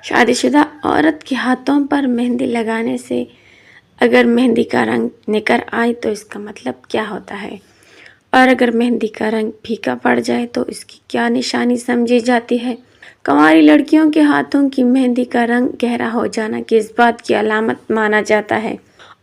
شادی شدہ عورت کے ہاتھوں پر مہندی لگانے سے اگر مہندی کا رنگ نکر آئے تو اس کا مطلب کیا ہوتا ہے، اور اگر مہندی کا رنگ پھیکا پڑ جائے تو اس کی کیا نشانی سمجھی جاتی ہے۔ کنواری لڑکیوں کے ہاتھوں کی مہندی کا رنگ گہرا ہو جانا کس بات کی علامت مانا جاتا ہے،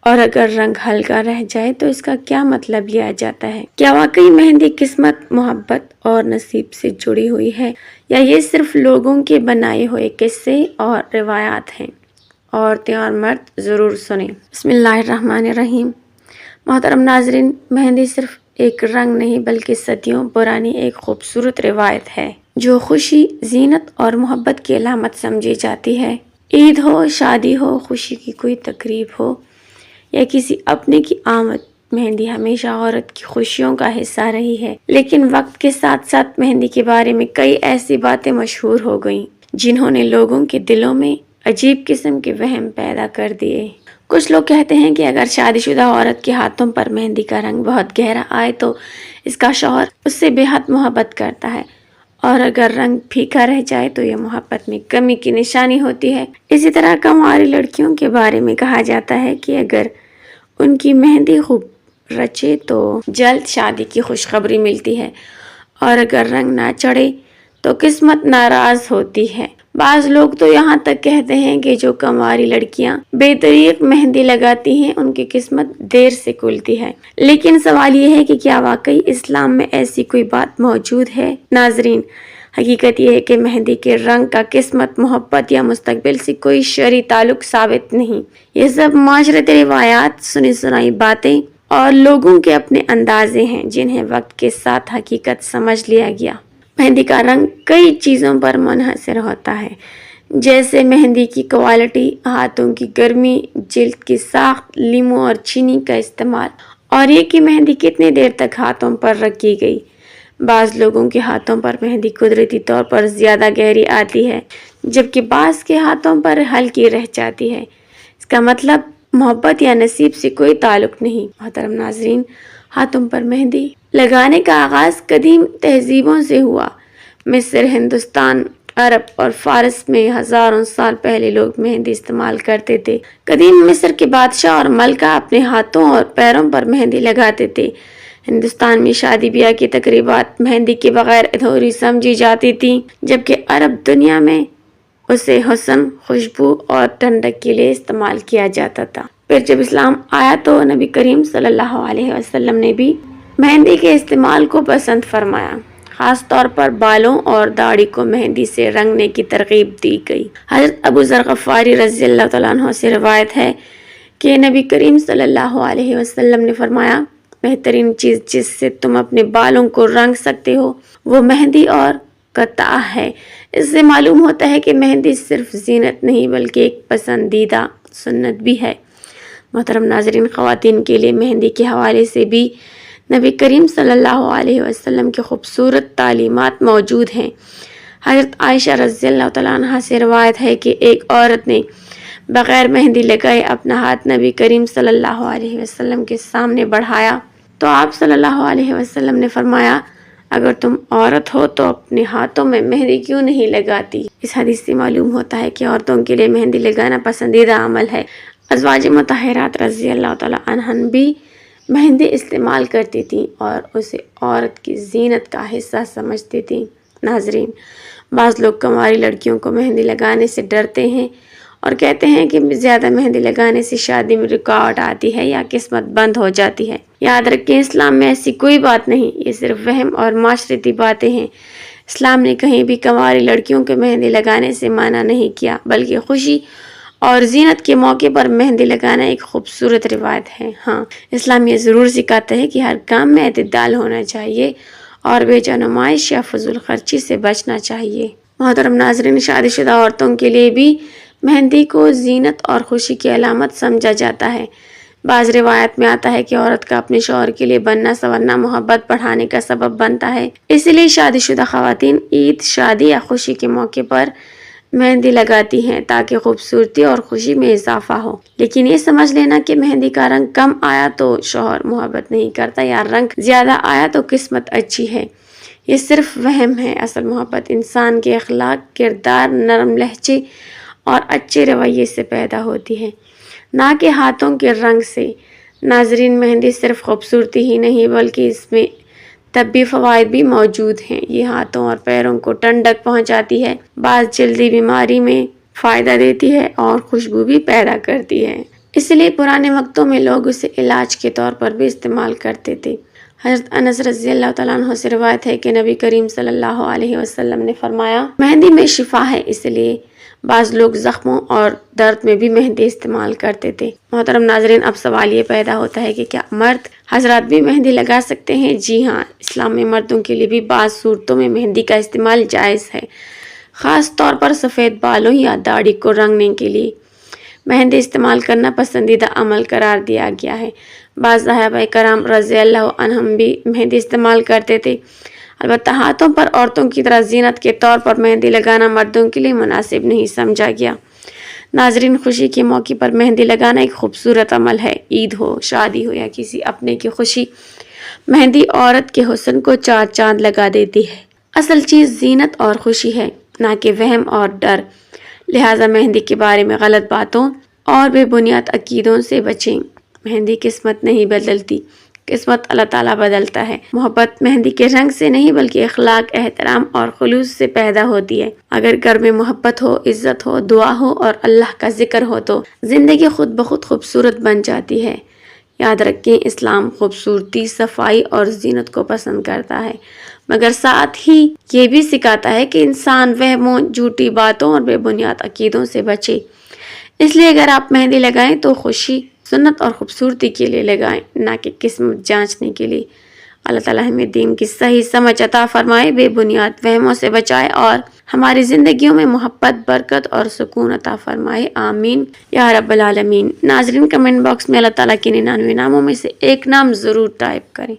اور اگر رنگ ہلکا رہ جائے تو اس کا کیا مطلب لیا جاتا ہے؟ کیا واقعی مہندی قسمت، محبت اور نصیب سے جڑی ہوئی ہے، یا یہ صرف لوگوں کے بنائے ہوئے قصے اور روایات ہیں؟ عورتیں اور مرد ضرور سنیں۔ بسم اللہ الرحمن الرحیم۔ محترم ناظرین، مہندی صرف ایک رنگ نہیں بلکہ صدیوں پرانی ایک خوبصورت روایت ہے جو خوشی، زینت اور محبت کی علامت سمجھی جاتی ہے۔ عید ہو، شادی ہو، خوشی کی کوئی تقریب ہو یا کسی اپنے کی آمد، مہندی ہمیشہ عورت کی خوشیوں کا حصہ رہی ہے۔ لیکن وقت کے ساتھ ساتھ مہندی کے بارے میں کئی ایسی باتیں مشہور ہو گئیں جنہوں نے لوگوں کے دلوں میں عجیب قسم کے وہم پیدا کر دیے۔ کچھ لوگ کہتے ہیں کہ اگر شادی شدہ عورت کے ہاتھوں پر مہندی کا رنگ بہت گہرا آئے تو اس کا شوہر اس سے بے حد محبت کرتا ہے، اور اگر رنگ پھیکا رہ جائے تو یہ محبت میں کمی کی نشانی ہوتی ہے۔ اسی طرح کنواری لڑکیوں کے بارے میں کہا جاتا ہے کہ اگر ان کی مہندی خوب رچے تو جلد شادی کی خوشخبری ملتی ہے، اور اگر رنگ نہ چڑھے تو قسمت ناراض ہوتی ہے۔ بعض لوگ تو یہاں تک کہتے ہیں کہ جو کنواری لڑکیاں بے دریغ مہندی لگاتی ہیں ان کی قسمت دیر سے کھلتی ہے۔ لیکن سوال یہ ہے کہ کیا واقعی اسلام میں ایسی کوئی بات موجود ہے؟ ناظرین، حقیقت یہ ہے کہ مہندی کے رنگ کا قسمت، محبت یا مستقبل سے کوئی شرعی تعلق ثابت نہیں۔ یہ سب معاشرتی روایات، سنی سنائی باتیں اور لوگوں کے اپنے اندازے ہیں جنہیں وقت کے ساتھ حقیقت سمجھ لیا گیا۔ مہندی کا رنگ کئی چیزوں پر منحصر ہوتا ہے، جیسے مہندی کی کوالٹی، ہاتھوں کی گرمی، جلد کی ساخت، لیموں اور چینی کا استعمال، اور یہ کہ مہندی کتنی دیر تک ہاتھوں پر رکھی گئی۔ بعض لوگوں کے ہاتھوں پر مہندی قدرتی طور پر زیادہ گہری آتی ہے، جبکہ بعض کے ہاتھوں پر ہلکی رہ جاتی ہے۔ اس کا مطلب محبت یا نصیب سے کوئی تعلق نہیں۔ محترم ناظرین، ہاتھوں پر مہندی لگانے کا آغاز قدیم تہذیبوں سے ہوا۔ مصر، ہندوستان، عرب اور فارس میں ہزاروں سال پہلے لوگ مہندی استعمال کرتے تھے۔ قدیم مصر کے بادشاہ اور ملکہ اپنے ہاتھوں اور پیروں پر مہندی لگاتے تھے۔ ہندوستان میں شادی بیاہ کی تقریبات مہندی کے بغیر ادھوری سمجھی جاتی تھیں، جبکہ عرب دنیا میں اسے حسن، خوشبو اور ٹھنڈک کے لیے استعمال کیا جاتا تھا۔ پھر جب اسلام آیا تو نبی کریم صلی اللہ علیہ وسلم نے بھی مہندی کے استعمال کو پسند فرمایا۔ خاص طور پر بالوں اور داڑھی کو مہندی سے رنگنے کی ترغیب دی گئی۔ حضرت ابو ذر غفاری رضی اللہ تعالیٰ عنہ سے روایت ہے کہ نبی کریم صلی اللہ علیہ وسلم نے فرمایا، بہترین چیز جس سے تم اپنے بالوں کو رنگ سکتے ہو وہ مہندی اور قطع ہے۔ اس سے معلوم ہوتا ہے کہ مہندی صرف زینت نہیں بلکہ ایک پسندیدہ سنت بھی ہے۔ محترم ناظرین، خواتین کے لیے مہندی کے حوالے سے بھی نبی کریم صلی اللہ علیہ وسلم کی خوبصورت تعلیمات موجود ہیں۔ حضرت عائشہ رضی اللہ تعالیٰ عنہ سے روایت ہے کہ ایک عورت نے بغیر مہندی لگائے اپنا ہاتھ نبی کریم صلی اللہ علیہ وسلم کے سامنے بڑھایا تو آپ صلی اللہ علیہ وسلم نے فرمایا، اگر تم عورت ہو تو اپنے ہاتھوں میں مہندی کیوں نہیں لگاتی؟ اس حدیث سے معلوم ہوتا ہے کہ عورتوں کے لیے مہندی لگانا پسندیدہ عمل ہے۔ ازواج مطہرات رضی اللہ تعالیٰ عنہن بھی مہندی استعمال کرتی تھیں اور اسے عورت کی زینت کا حصہ سمجھتی تھیں۔ ناظرین، بعض لوگ کنواری لڑکیوں کو مہندی لگانے سے ڈرتے ہیں اور کہتے ہیں کہ زیادہ مہندی لگانے سے شادی میں رکاوٹ آتی ہے یا قسمت بند ہو جاتی ہے۔ یاد رکھیں، اسلام میں ایسی کوئی بات نہیں، یہ صرف وہم اور معاشرتی باتیں ہیں۔ اسلام نے کہیں بھی کنواری لڑکیوں کو مہندی لگانے سے منع نہیں کیا، بلکہ خوشی اور زینت کے موقع پر مہندی لگانا ایک خوبصورت روایت ہے۔ ہاں، اسلام یہ ضرور سکھاتا ہے کہ ہر کام میں اعتدال ہونا چاہیے اور بے جا نمائش یا فضول خرچی سے بچنا چاہیے۔ محترم ناظرین، شادی شدہ عورتوں کے لیے بھی مہندی کو زینت اور خوشی کی علامت سمجھا جاتا ہے۔ بعض روایت میں آتا ہے کہ عورت کا اپنے شوہر کے لیے بننا سنورنا محبت بڑھانے کا سبب بنتا ہے، اسی لیے شادی شدہ خواتین عید، شادی یا خوشی کے موقع پر مہندی لگاتی ہیں تاکہ خوبصورتی اور خوشی میں اضافہ ہو۔ لیکن یہ سمجھ لینا کہ مہندی کا رنگ کم آیا تو شوہر محبت نہیں کرتا یا رنگ زیادہ آیا تو قسمت اچھی ہے، یہ صرف وہم ہے۔ اصل محبت انسان کے اخلاق، کردار، نرم لہجے اور اچھے رویے سے پیدا ہوتی ہے، نہ کہ ہاتھوں کے رنگ سے۔ ناظرین، مہندی صرف خوبصورتی ہی نہیں بلکہ اس میں طبی فوائد بھی موجود ہیں۔ یہ ہاتھوں اور پیروں کو ٹھنڈک پہنچاتی ہے، بعض جلدی بیماری میں فائدہ دیتی ہے اور خوشبو بھی پیدا کرتی ہے۔ اس لیے پرانے وقتوں میں لوگ اسے علاج کے طور پر بھی استعمال کرتے تھے۔ حضرت انس رضی اللہ تعالیٰ عنہ سے روایت ہے کہ نبی کریم صلی اللہ علیہ وسلم نے فرمایا، مہندی میں شفا ہے، اس لیے بعض لوگ زخموں اور درد میں بھی مہندی استعمال کرتے تھے۔ محترم ناظرین، اب سوال یہ پیدا ہوتا ہے کہ کیا مرد حضرات بھی مہندی لگا سکتے ہیں؟ جی ہاں، اسلام میں مردوں کے لیے بھی بعض صورتوں میں مہندی کا استعمال جائز ہے، خاص طور پر سفید بالوں یا داڑھی کو رنگنے کے لیے مہندی استعمال کرنا پسندیدہ عمل قرار دیا گیا ہے۔ بعض صحابہ کرام رضی اللہ عنہم بھی مہندی استعمال کرتے تھے، البتہ ہاتھوں پر عورتوں کی طرح زینت کے طور پر مہندی لگانا مردوں کے لیے مناسب نہیں سمجھا گیا۔ ناظرین، خوشی کے موقع پر مہندی لگانا ایک خوبصورت عمل ہے۔ عید ہو، شادی ہو یا کسی اپنے کی خوشی، مہندی عورت کے حسن کو چار چاند لگا دیتی ہے۔ اصل چیز زینت اور خوشی ہے، نہ کہ وہم اور ڈر۔ لہٰذا مہندی کے بارے میں غلط باتوں اور بے بنیاد عقیدوں سے بچیں۔ مہندی قسمت نہیں بدلتی، قسمت اللہ تعالیٰ بدلتا ہے۔ محبت مہندی کے رنگ سے نہیں بلکہ اخلاق، احترام اور خلوص سے پیدا ہوتی ہے۔ اگر گھر میں محبت ہو، عزت ہو، دعا ہو اور اللہ کا ذکر ہو تو زندگی خود بخود خوبصورت بن جاتی ہے۔ یاد رکھیں، اسلام خوبصورتی، صفائی اور زینت کو پسند کرتا ہے، مگر ساتھ ہی یہ بھی سکھاتا ہے کہ انسان وہموں، جھوٹی باتوں اور بے بنیاد عقیدوں سے بچے۔ اس لیے اگر آپ مہندی لگائیں تو خوشی، سنت اور خوبصورتی کے لیے لگائیں، نہ کہ قسمت جانچنے کے لیے۔ اللہ تعالیٰ ہمیں دین کی صحیح سمجھ عطا فرمائے، بے بنیاد وہموں سے بچائے اور ہماری زندگیوں میں محبت، برکت اور سکون عطا فرمائے، آمین یا رب العالمین۔ ناظرین، کمنٹ باکس میں اللہ تعالیٰ کے 99 ناموں میں سے ایک نام ضرور ٹائپ کریں۔